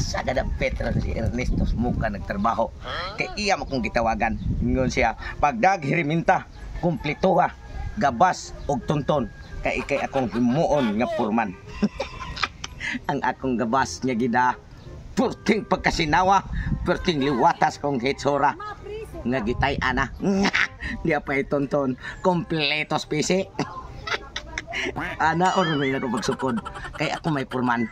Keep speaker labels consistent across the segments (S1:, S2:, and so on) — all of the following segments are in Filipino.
S1: asa ka na Petra si Ernesto Muka nagtrabaho. Kay iya mo kong gitawagan. Ngon siya, pagdag hiriminta, kumpleto ha, gabas og tunton. Kay ikay akong himuon nga purman. Ang akong gabas niya gida, purting pagkasinawa, purting liwatas kong hitsura. Nga gitay ana. Di pa itonton, kompleto spese. Ana or may ako pagsukod kay ako may purman.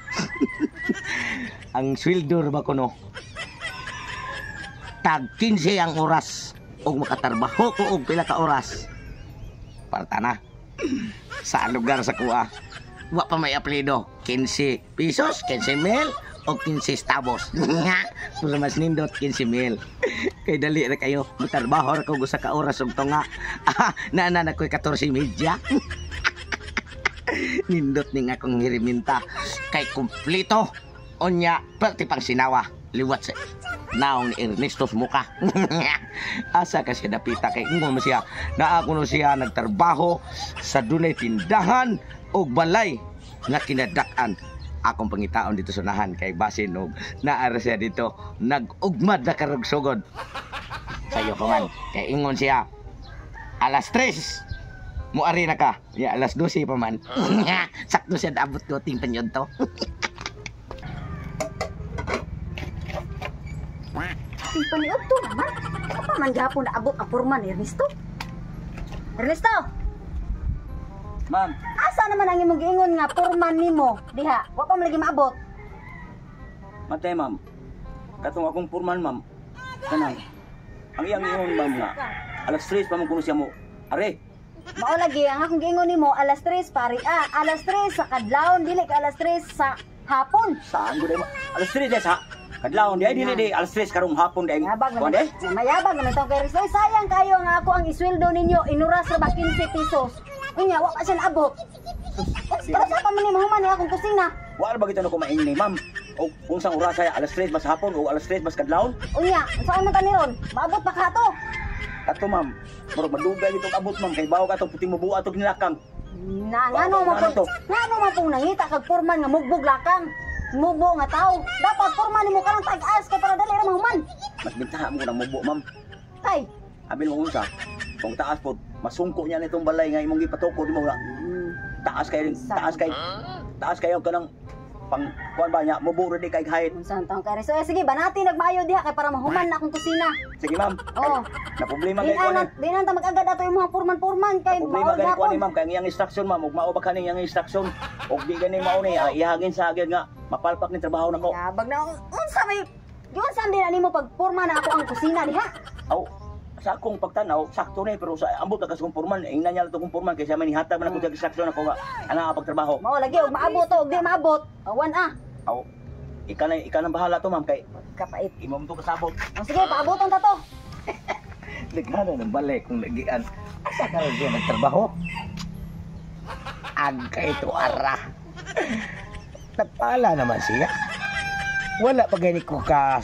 S1: Ang sweldo ba ko no? Tag 15 ang oras og makatarbaho ko og pila ka oras. Parta na. Sa lugar sa kuha. Wa pa may apelido. 15 pesos, 15 mil o 15 stabos. Pero mas nindot 15 mil. Kay dali ra kayo. Mutarbaho ra ko gusa ka oras og tunga. Naanan ako'y 14 media. Nindot ning akong hiriminta kay kumpleto onya perti pang sinawa liwat sa naong ni Ernesto Muka. Asa ka siya napita kay ingon mo siya na ako no siya nagtrabaho sa dunay tindahan og balay nga kinadak-an akong pangitaon dito sa unahan kay basin og naara siya dito nag-ugmad na karog sugod sayo ko man kay ingon siya alas 3 muari na ka. Ya, alas 12 pa man. Sakto siya naabot ko ting panyod to.
S2: Ting panyod to naman. Apa man gapon naabot ang purman Ernesto? Ernesto!
S3: Ma'am.
S2: Asa naman ang imong giingon nga purman nimo? Diha, wa pa man lagi maabot.
S3: Matay, ma'am. Katong akong purman, ma'am. Kanang. Ang iyang ingon, ma'am, nga. Alas 3 pa man kuno siya mo. Are,
S2: Mao lagi ang akong giingon nimo alas 3 pari. Alas 3 sa kadlawon dili ka alas 3 sa hapon.
S3: saan ko day, alas 3 day sa kadlawon day, dili day, alas 3 karong hapon day.
S2: Mayabag
S3: Kuwan day?
S2: naman. Mayabag naman tong kay Ernesto. Sayang kayo nga ako ang isweldo ninyo. Inuras ra ba 15 pesos. Unya, wa pa siya naabot. Para sa pa man ni mahuman ni akong kusina.
S3: Wala ba kita no kumain ni, ma'am? O unsang oras ay alas 3 mas hapon o alas 3 mas kadlawon?
S2: Unya, saan man ta niron? Maabot pa ka to.
S3: Kato, ma'am. Murag madugay itong abot, ma'am. Kay bawo ka itong puting mabuha itong ginakang.
S2: Ngano man po. Ngano man pong nangita kag purman nga mugbog lakang. Mugbo nga tao. Dapat purman nimo kanang tag-as kay para dali ra mahuman.
S3: Mas bintaha mo ng mubo, ma'am.
S2: Ay,
S3: Abil mo unsa. Kung taas po, masungko niya nitong balay nga imong gipatukod mo wala. Taas kayo kanang pang kuan ba niya mubo ready kay height.
S2: unsan tong kay Ernesto? Sige, banati nagmaayo diha kay para mahuman na akong kusina.
S3: Sige, ma'am.
S2: Oo.
S3: Na problema kay kuan.
S2: Di na ta mag-agad ato imong purman-purman kay
S3: Problema
S2: maol
S3: kay kuan ni
S2: gapon.
S3: ma'am kay iyang instruction, ma'am. Ug mao ba kaning iyang instruction? Ug di gani mao ni ihagin sa agad nga mapalpak ni trabaho nako.
S2: Yabag na unsa may unsa din ani mo pag purman na ako ang kusina diha?
S3: Aw, sa akong pagtanaw, sakto ni pero sa ambot ka sa purman, ingnan niya lang to kong purman kaysa man ihatag man ako sa instruction ako nga ana pagtrabaho.
S2: Mao lagi og maabot to, og di maabot. Awan
S3: Aw, ika nang bahala to, ma'am, kay
S2: kapait.
S3: imong to kasabot.
S2: O sige, paaboton ta to.
S1: Nagana ng balay kung nagian. Asa ka rin siya nagtrabaho? Agka ito ara. Nagpala naman siya. Wala pa gani ko ka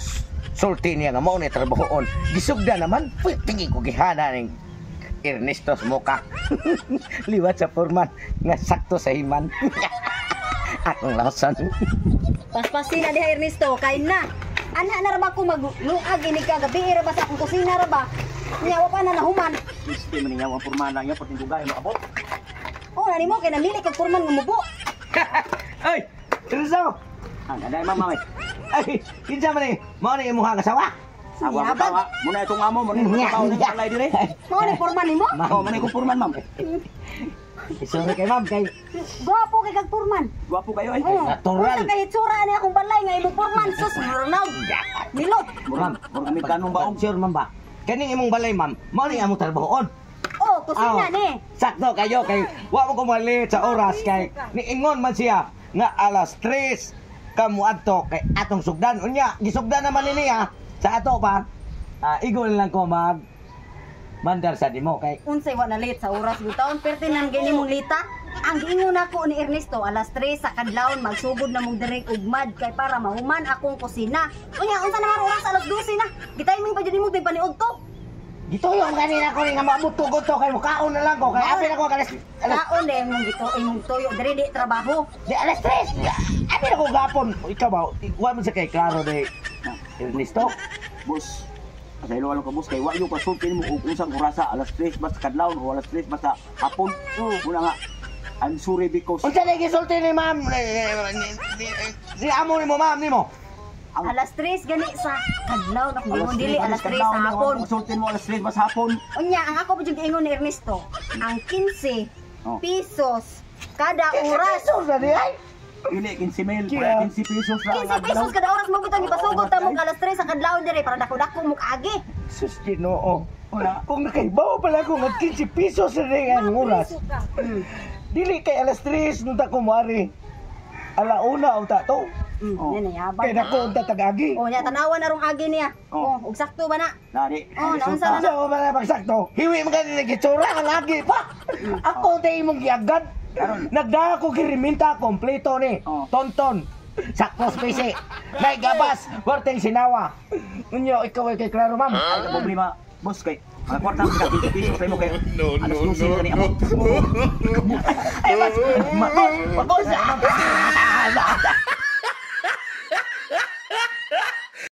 S1: sulti niya nga mao ni trabahoon. Gisugda naman, tingin ko gihana ng Ernesto Muka. Liwat sa forman nga sakto sa himan. Akong lason.
S2: Paspasin na diha Ernesto, kay na. Ana na ra ba ko magluag ini ka gabi ra ba sa akong kusina ra ba? Nya wa pa na nahuman.
S3: Hindi man niya ang purman na niya pati dugay mo abot.
S2: Oh, nani mo kay namili kag purman nga mubo.
S1: Ay, Ernesto!
S3: Ang ganda ma'am, ma'am.
S1: Ay, kinsa man ni? Mao ni imong asawa?
S3: Awa ko tawa. Muna itong amo, muna itong trabaho ng palay dire.
S2: Mo ni purman nimo?
S3: Mao, muna ikong purman, ma'am.
S1: Sorry kay ma'am kay
S2: Gwapo kay kag purman.
S3: Gwapo kayo ay.
S2: Oh,
S1: natural.
S2: unsa kay hitsura ni akong balay nga imong purman sus Ronald. Milot.
S3: Murag, murag Amerikanong baong.
S1: Sure ma'am ba? Kaning imong balay ma'am, mao ni among trabahoon.
S2: Oh, kusina ni.
S1: Sakto kayo kay wa mo kumalit sa oras kay niingon man siya nga alas 3 kamo adto kay atong sugdan unya gisugdan naman niya sa ato pa. Igon lang ko mag mandar sa dimo kay
S2: Unsay wa na late sa oras bitaon pertinan gani mong lita. Ang giingon nako ni Ernesto alas 3 sa kadlawon magsugod na mong direk ugmad kay para mahuman akong kusina. Unya unsa naman oras alas 12 na. Gitiming pa jud mo tay paniud to.
S1: dito yung kanina ko nga maabot tugot to kay mukaon na lang ko kay apil ako alas
S2: Kaon de mong gito imong tuyo diri di trabaho.
S1: di alas 3. Ay Ano ako gapon? Ikaw ba? Wa man sa kay klaro de Ernesto?
S3: Boss, sa ilo ka boss kay wa yo pasultin mo og unsang orasa alas 3 basta kadlawon o alas 3 basta hapon. Una nga I'm sorry because
S1: Unsa na gisulti ni ma'am? Si amo ni mo ma'am ni mo.
S2: Alas 3 gani sa kadlaw na kung dili alas 3 sa hapon.
S3: Pasultin mo alas 3 basta hapon.
S2: Unya, ang ako pa jud ingon ni Ernesto, ang 15
S3: Oh.
S2: pesos kada oras.
S1: So sa di ay.
S3: Dili 15 mil,
S1: Kaya-
S3: 15 pesos ra.
S2: 15 pesos kada oras mo bitang ipasugod ta mo alas 3 sa kadlaw dire para dako-dako mo kaagi.
S1: Sus Ginoo. Kung nakaibaw pala ko nga 15 pesos sa ang oras. Dili kay alas 3 nung ta kumari. Alauna o tato.
S3: Oh.
S2: Yan yabang.
S1: Kay nako unta tagagi.
S2: Oh, nya tanawan na rong agi niya.
S3: Oh.
S2: Oh, ug sakto ba na?
S3: Nari.
S2: Oh, naunsa na
S1: Sa mga pagsakto, hiwi mo ganun nagitsura ka lagi pa. Ako tayo mong giagad. Nagdaha ko kiriminta kompleto ni.
S3: Oh.
S1: Tonton. Sakto spese. May gabas. Warteng sinawa. Unyo, ikaw ay kay Claro, ma'am.
S3: Ay, problema, boss kay ang kwarta ka 15 pesos tayo mo kay alas 12 kani ako.
S1: Ay, mas. Pag-usa.